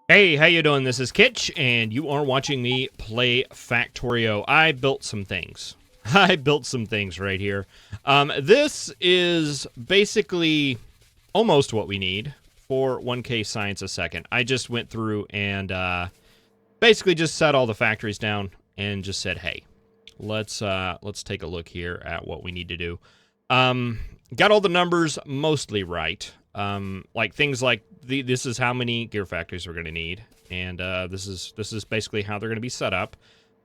Hey, how you doing? This is Kitch, and you are watching me play Factorio. I built some things. I built some things right here. This is basically almost what we need for 1K science a second. I just went through and basically just set all the factories down and just said, hey, let's take a look here at what we need to do. Got all the numbers mostly right. Like things like this is how many gear factories we're going to need, and this is basically how they're going to be set up.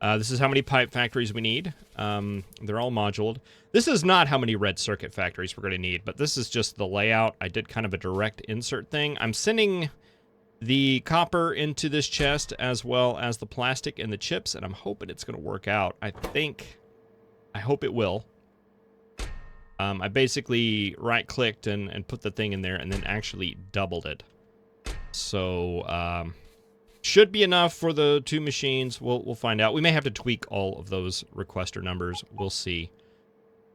This is how many pipe factories we need. They're all moduled. This is not how many red circuit factories we're going to need, but this is just the layout. I did kind of a direct insert thing. I'm sending the copper into this chest as well as the plastic and the chips, and I'm hoping it's going to work out. I hope it will. I basically right-clicked and put the thing in there and then actually doubled it. So, should be enough for the two machines. We'll find out. We may have to tweak all of those requester numbers. We'll see.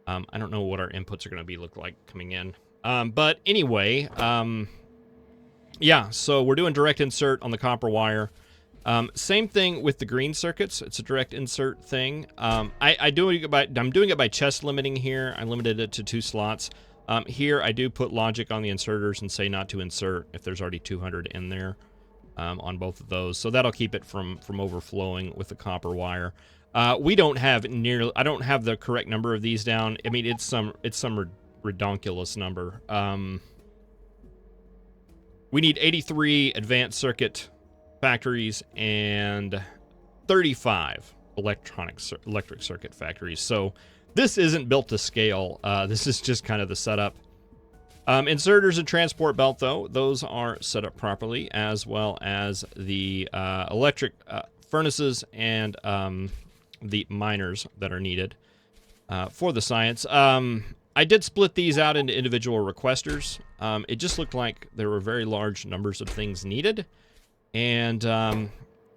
I don't know what our inputs are going to look like coming in. But anyway, yeah, so we're doing direct insert on the copper wire. Same thing with the green circuits. It's a direct insert thing. I'm doing it by chest limiting here. I limited it to 2 slots. Here I do put logic on the inserters and say not to insert if there's already 200 in there on both of those. So that'll keep it from overflowing with the copper wire. We don't have I don't have the correct number of these down. I mean, it's some redonkulous number. We need 83 advanced circuit factories and 35 electric circuit factories. So this isn't built to scale. This is just kind of the setup. Inserters and transport belt, though, those are set up properly, as well as the electric furnaces and the miners that are needed for the science. I did split these out into individual requesters. It just looked like there were very large numbers of things needed. And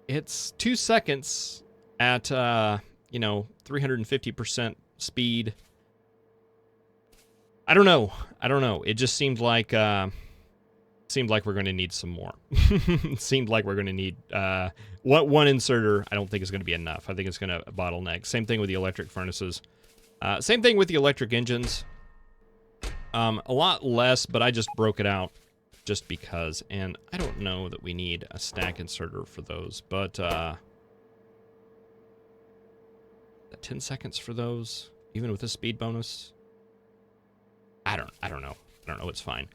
it's 2 seconds at, 350% speed. I don't know. It just seemed like we're going to need some more. It seemed like we're going to need one inserter. I don't think is going to be enough. I think it's going to bottleneck. Same thing with the electric furnaces. Same thing with the electric engines. A lot less, but I just broke it out just because, and I don't know that we need a stack inserter for those, but 10 seconds for those, even with a speed bonus. I don't know. It's fine.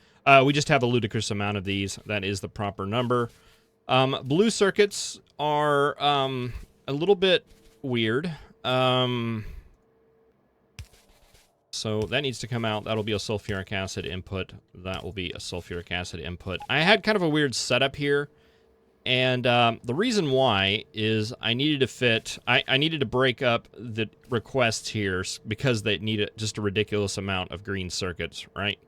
We just have a ludicrous amount of these. That is the proper number. Blue circuits are a little bit weird. So that needs to come out. That'll be a sulfuric acid input. That will be a sulfuric acid input. I had kind of a weird setup here. And the reason why is I needed to fit... I needed to break up the requests here because they need just a ridiculous amount of green circuits, right?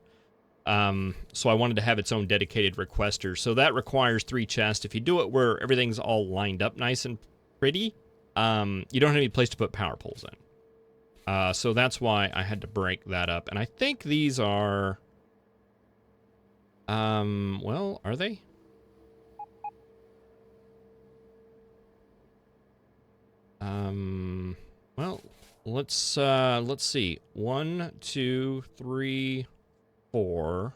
So I wanted to have its own dedicated requester. So that requires 3 chests. If you do it where everything's all lined up nice and pretty, you don't have any place to put power poles in. So that's why I had to break that up. And I think these are... well, are they? Well, let's see. 1, 2, 3, 4.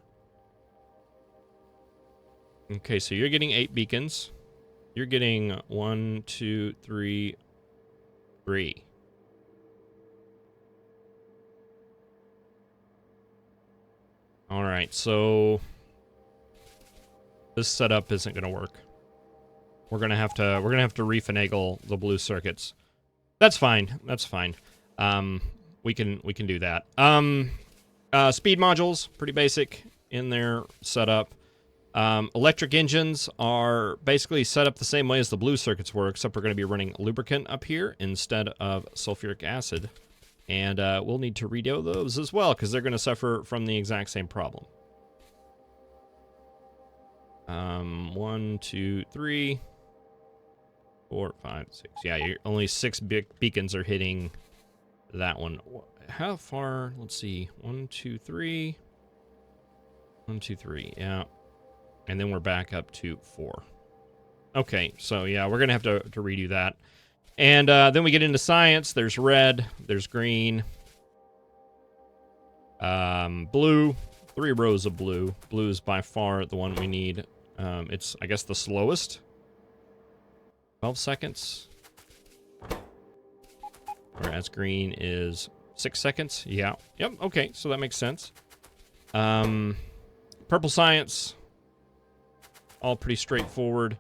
Okay, so you're getting 8 beacons. You're getting 1, 2, 3, 3. All right, so this setup isn't going to work. We're gonna have to refinagle the blue circuits. That's fine. That's fine. We can do that. Speed modules, pretty basic in their setup. Electric engines are basically set up the same way as the blue circuits were, except we're going to be running lubricant up here instead of sulfuric acid. And we'll need to redo those as well, because they're going to suffer from the exact same problem. 1, 2, 3, 4, 5, 6. Yeah, only 6 beacons are hitting that one. How far? Let's see. 1, 2, 3. 1, 2, 3. Yeah. And then we're back up to 4. Okay, so yeah, we're gonna have to redo that. And then we get into science. There's red, there's green, blue, 3 rows of blue. Blue is by far the one we need. It's, I guess, the slowest. 12 seconds. Whereas green is 6 seconds. Yeah. Yep. Okay. So that makes sense. Purple science. All pretty straightforward.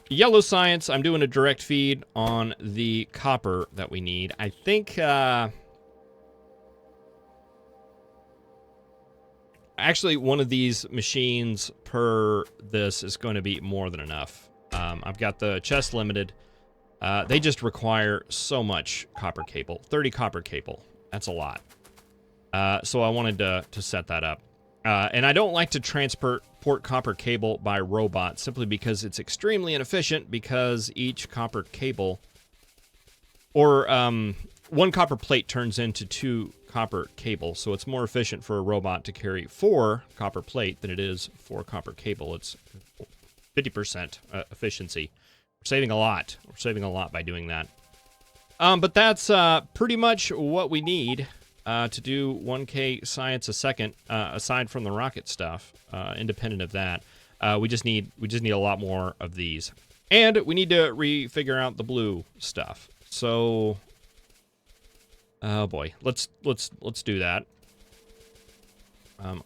Yellow science. I'm doing a direct feed on the copper that we need. I think, actually, one of these machines per this is going to be more than enough. I've got the chest limited. They just require so much copper cable. 30 copper cable. That's a lot. So I wanted to set that up. And I don't like to transport copper cable by robot simply because it's extremely inefficient because each copper cable, or one copper plate turns into 2 copper cable. So it's more efficient for a robot to carry 4 copper plate than it is 4 copper cable. It's 50% efficiency. We're saving a lot. We're saving a lot by doing that. But that's pretty much what we need to do 1K science a second, aside from the rocket stuff. Independent of that, we just need a lot more of these, and we need to refigure out the blue stuff. So, oh boy, let's do that.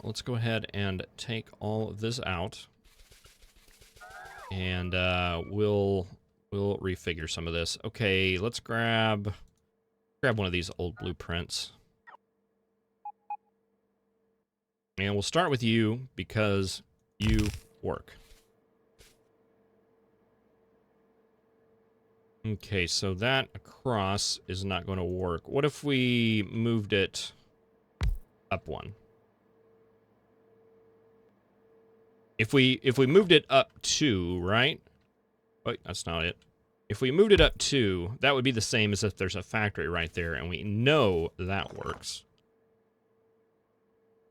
Let's go ahead and take all of this out, and we'll refigure some of this. Okay, let's grab one of these old blueprints. And we'll start with you because you work. Okay, so that across is not going to work. What if we moved it up 1? If we moved it up 2, right? Wait, that's not it. If we moved it up 2, that would be the same as if there's a factory right there, and we know that works.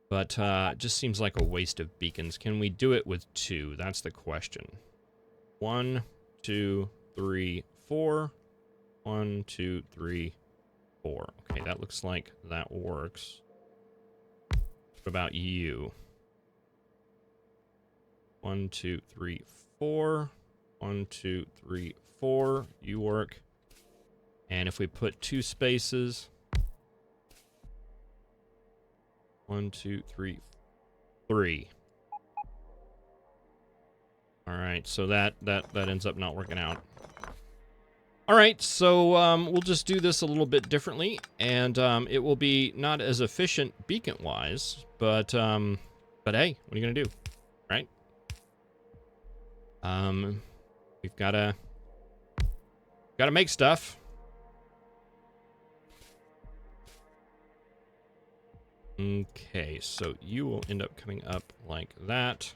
But it just seems like a waste of beacons. Can we do it with 2? That's the question. 1, 2, 3, 4. 1, 2, 3, 4. Okay, that looks like that works. What about you? 1, 2, 3, 4. 1, 2, 3, 4. You work. And if we put 2 spaces... 1, 2, 3, 3. All right, so that ends up not working out. All right, so we'll just do this a little bit differently, and it will be not as efficient beacon-wise, but hey, what are you gonna do, right? We've gotta make stuff. Okay, so you will end up coming up like that.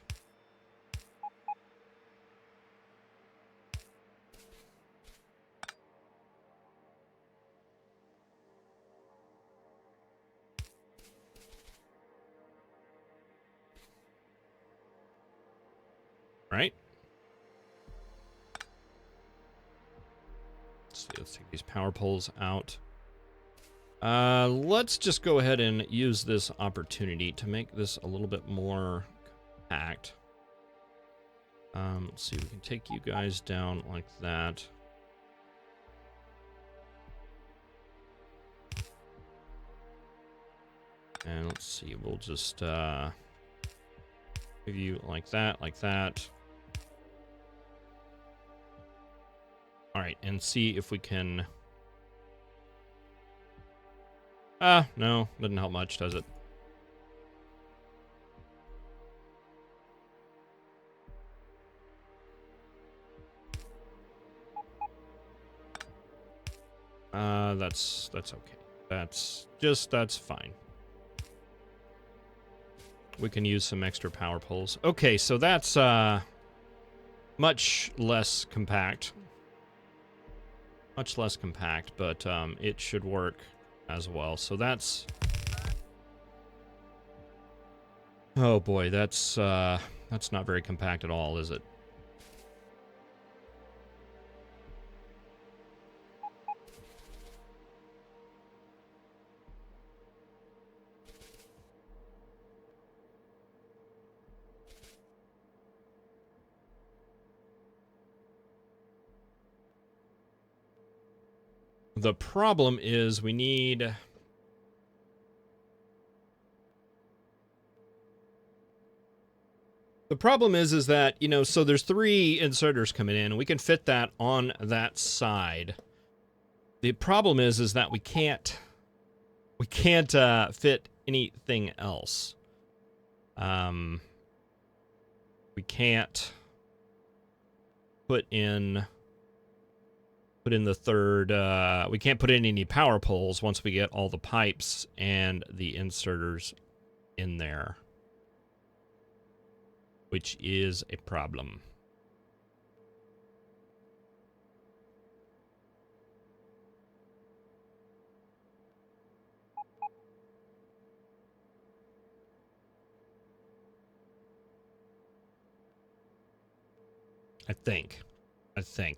Right? Let's take these power poles out. Let's just go ahead and use this opportunity to make this a little bit more compact. Let's see, we can take you guys down like that. And let's see, we'll just give you like that, like that. All right, and see if we can... no, doesn't help much, does it? That's okay. That's fine. We can use some extra power poles. Okay, so that's much less compact. Much less compact, but it should work as well. So that's... Oh boy, that's not very compact at all, is it? The problem is we need... The problem is that, you know, so there's 3 inserters coming in, and we can fit that on that side. The problem is that we can't fit anything else. We can't put in the third, we can't put in any power poles once we get all the pipes and the inserters in there, which is a problem. I think.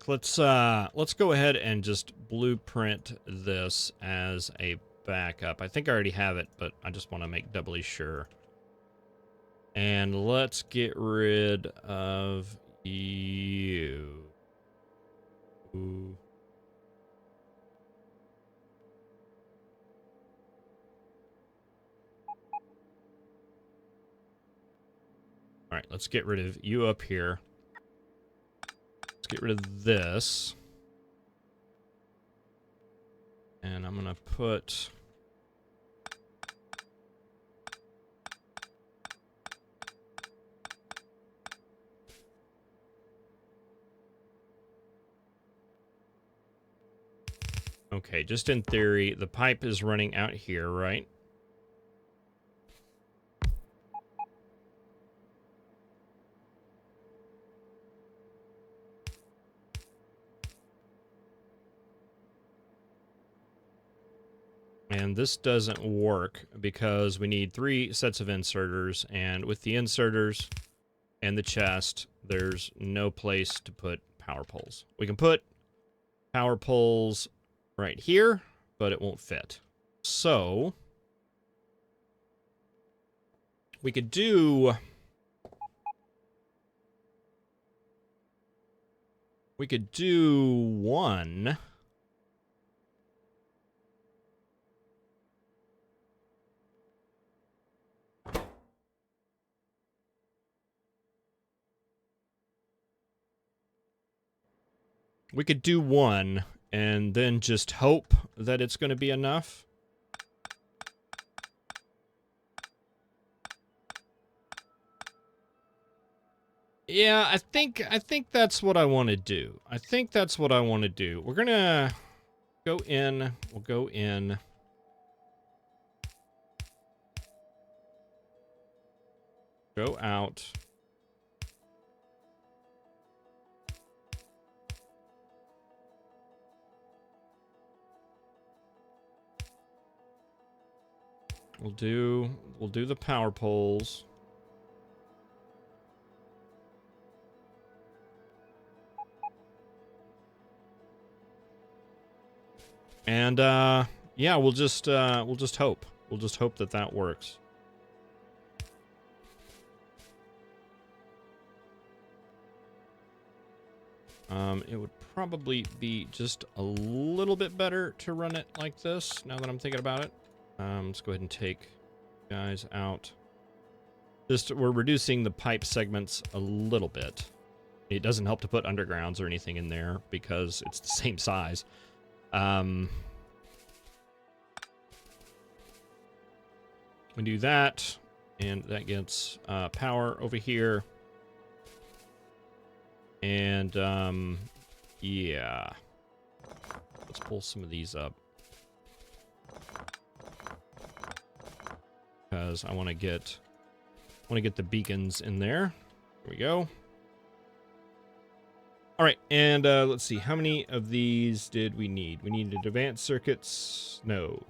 Let's go ahead and just blueprint this as a backup. I think I already have it, but I just want to make doubly sure. And let's get rid of you. Ooh. All right, let's get rid of you up here. Let's get rid of this. And I'm going to put... Okay, just in theory, the pipe is running out here, right? And this doesn't work because we need 3 sets of inserters, and with the inserters and the chest, there's no place to put power poles. We can put power poles right here, but it won't fit. So we could do... We could do one... We could do one, and then just hope that it's going to be enough. Yeah, I think that's what I want to do. We're going to go in. We'll go in. Go out. We'll do the power poles. And yeah, we'll just hope. We'll just hope that that works. It would probably be just a little bit better to run it like this, now that I'm thinking about it. Let's go ahead and take guys out. We're reducing the pipe segments a little bit. It doesn't help to put undergrounds or anything in there because it's the same size. We do that, and that gets power over here. And, yeah. Let's pull some of these up. Because I want to get the beacons in there. There we go. All right, and let's see. How many of these did we need? We needed advanced circuits. No.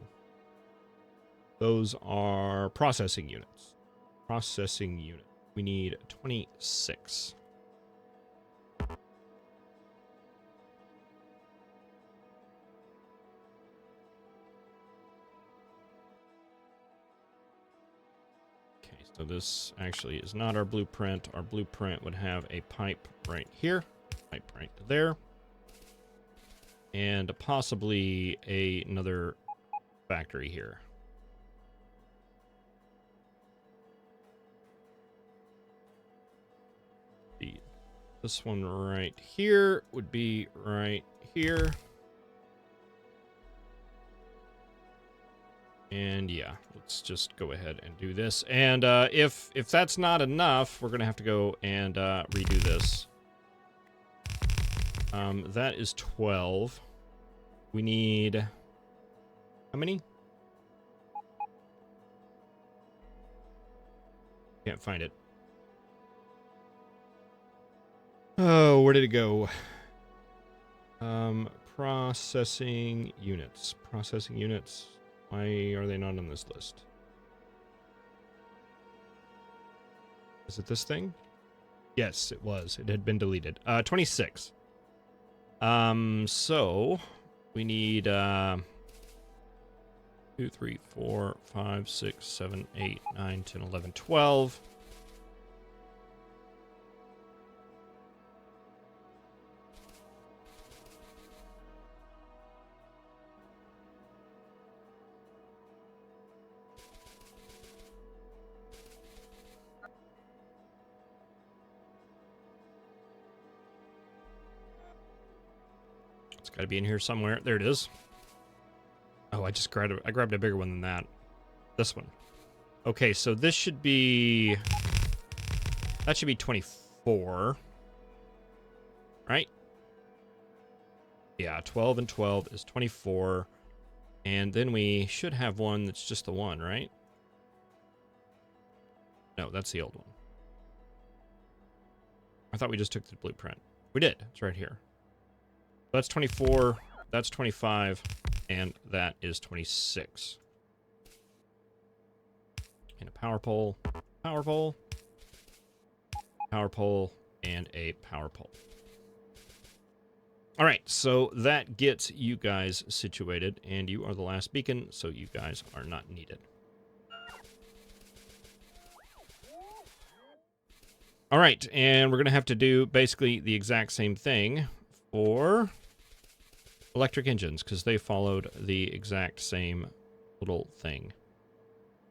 Those are processing units. Processing unit. We need 26. So this actually is not our blueprint. Our blueprint would have a pipe right here, pipe right there. and possibly another factory here. This one right here would be right here. And yeah, let's just go ahead and do this. And if that's not enough, we're gonna have to go and redo this. That is 12. We need how many? Can't find it. Oh, where did it go? Processing units. Processing units. Why are they not on this list? Is it this thing? Yes, it was. It had been deleted. 26. So we need 2, 3, 4, 5, 6, 7, 8, 9, 10, 11, 12. It's got to be in here somewhere. There it is. Oh, I grabbed a bigger one than that. This one. Okay, so this should be... That should be 24. Right? Yeah, 12 and 12 is 24. And then we should have one that's just the one, right? No, that's the old one. I thought we just took the blueprint. We did. It's right here. That's 24, that's 25, and that is 26. And a power pole, power pole, power pole, and a power pole. All right, so that gets you guys situated, and you are the last beacon, so you guys are not needed. All right, and we're going to have to do basically the exact same thing for electric engines, because they followed the exact same little thing.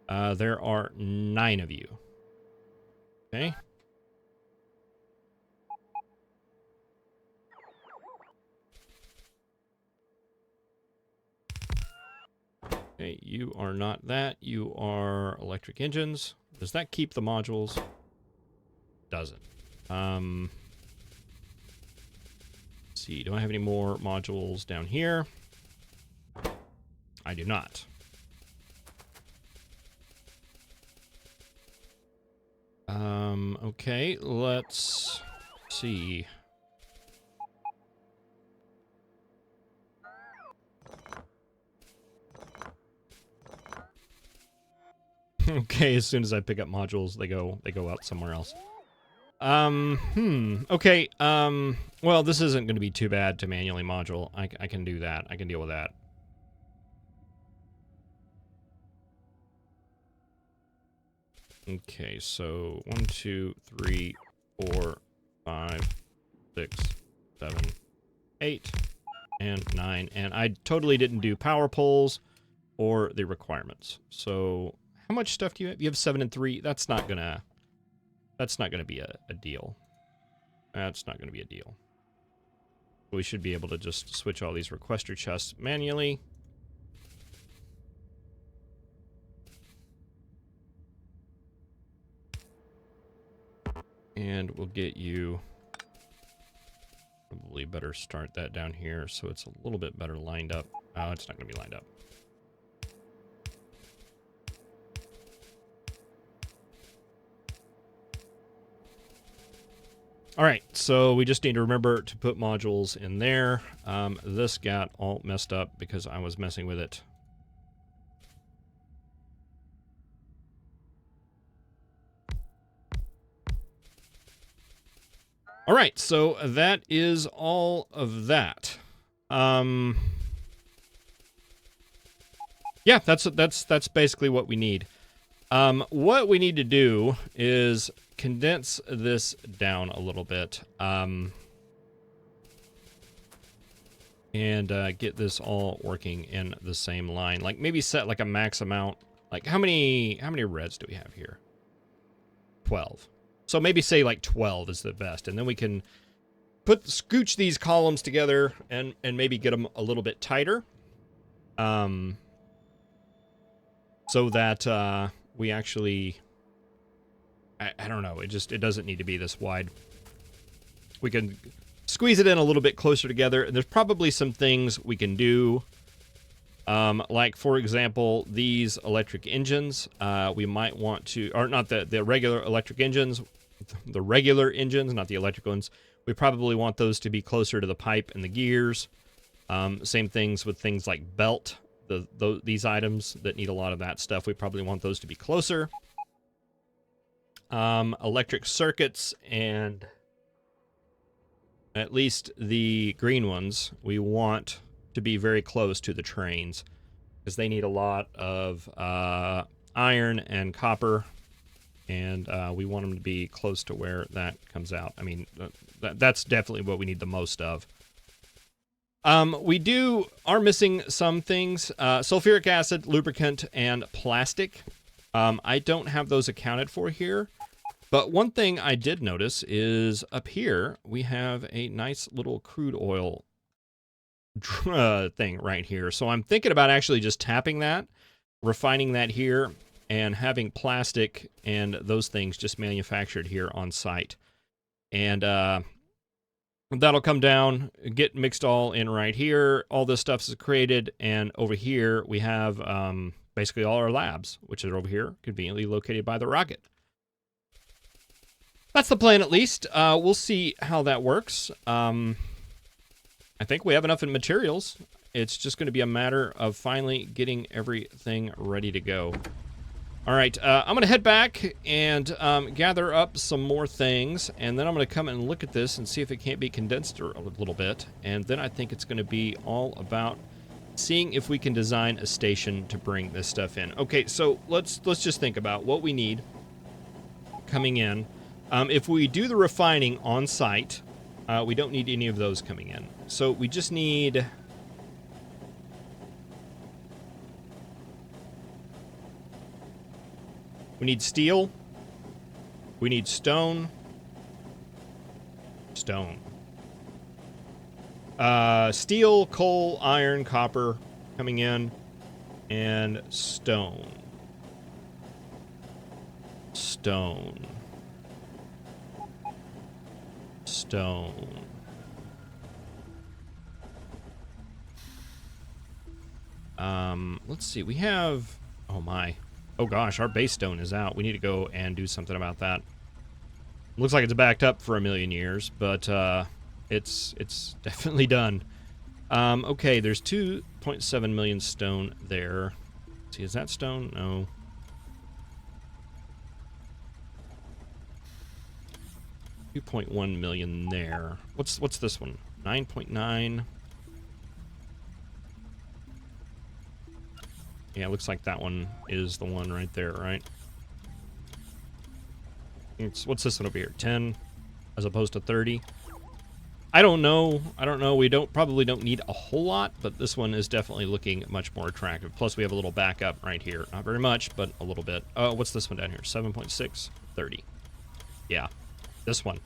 There are 9 of you. Okay. Okay, you are not that. You are electric engines. Does that keep the modules? Doesn't. Let's see, do I have any more modules down here? I do not. Okay, let's see. Okay, as soon as I pick up modules, they go out somewhere else. Okay, well, this isn't going to be too bad to manually module. I can do that. I can deal with that. Okay, so 1, 2, 3, 4, 5, 6, 7, 8, and 9. And I totally didn't do power poles or the requirements. So how much stuff do you have? You have 7 and 3. That's not gonna be a deal. That's not gonna be a deal. We should be able to just switch all these requester chests manually. And we'll get you... Probably better start that down here so it's a little bit better lined up. Oh, it's not going to be lined up. All right, so we just need to remember to put modules in there. This got all messed up because I was messing with it. All right, so that is all of that. Yeah, that's basically what we need. What we need to do is condense this down a little bit. and get this all working in the same line. Like maybe set like a max amount. Like how many reds do we have here? 12. So maybe say like 12 is the best, and then we can scooch these columns together and maybe get them a little bit tighter, so that we actually, I don't know, it doesn't need to be this wide. We can squeeze it in a little bit closer together, and there's probably some things we can do, like for example these electric engines. We might want to, or not the regular electric engines, the regular engines, not the electrical ones. We probably want those to be closer to the pipe and the gears. Same things with things like belt. These items that need a lot of that stuff, we probably want those to be closer. Electric circuits, and at least the green ones, we want to be very close to the trains, because they need a lot of iron and copper, and we want them to be close to where that comes out. I mean, that's definitely what we need the most of. We are missing some things. Sulfuric acid, lubricant, and plastic. I don't have those accounted for here. But one thing I did notice is up here, we have a nice little crude oil thing right here. So I'm thinking about actually just tapping that, refining that here, and having plastic and those things just manufactured here on site. And that'll come down, get mixed all in right here. All this stuff is created, and over here we have basically all our labs, which are over here, conveniently located by the rocket. That's the plan, at least. We'll see how that works. I think we have enough in materials. It's just going to be a matter of finally getting everything ready to go. All right, I'm going to head back and gather up some more things, and then I'm going to come and look at this and see if it can't be condensed a little bit. And then I think it's going to be all about seeing if we can design a station to bring this stuff in. Okay, so let's just think about what we need coming in. If we do the refining on site, we don't need any of those coming in. So we just need... We need steel. We need stone. Stone. Steel, coal, iron, copper coming in. And stone. Stone. Stone. Let's see. We have... Oh, my. Oh, gosh. Our base stone is out. We need to go and do something about that. Looks like it's backed up for a million years, but it's definitely done. Okay, there's 2.7 million stone there. Let's see, is that stone? No. $2.1 million there. What's this one? 9.9. Yeah, it looks like that one is the one right there, right? What's this one over here? 10 as opposed to 30. I don't know. We probably don't need a whole lot, but this one is definitely looking much more attractive. Plus, we have a little backup right here. Not very much, but a little bit. Oh, what's this one down here? 7.6, 30. Yeah, this one.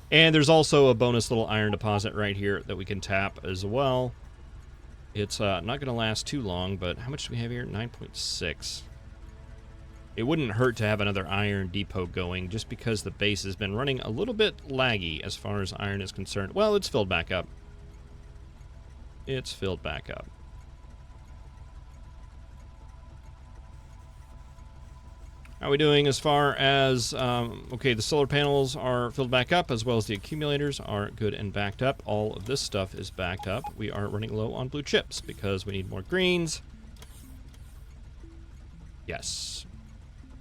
And there's also a bonus little iron deposit right here that we can tap as well. It's not going to last too long, but how much do we have here? 9.6. It wouldn't hurt to have another iron depot going, just because the base has been running a little bit laggy as far as iron is concerned. Well, it's filled back up. It's filled back up. How are we doing as far as, okay, the solar panels are filled back up, as well as the accumulators are good and backed up. All of this stuff is backed up. We are running low on blue chips because we need more greens. Yes.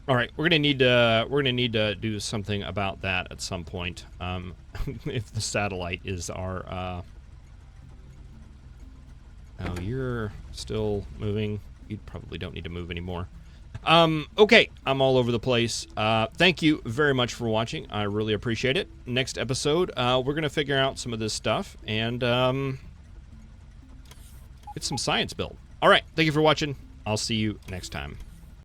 All right, we're gonna need to do something about that at some point. If the satellite is our, oh, you're still moving. You probably don't need to move anymore. Okay, I'm all over the place. Thank you very much for watching. I really appreciate it. Next episode, we're going to figure out some of this stuff, and It's some science built. All right, thank you for watching. I'll see you next time.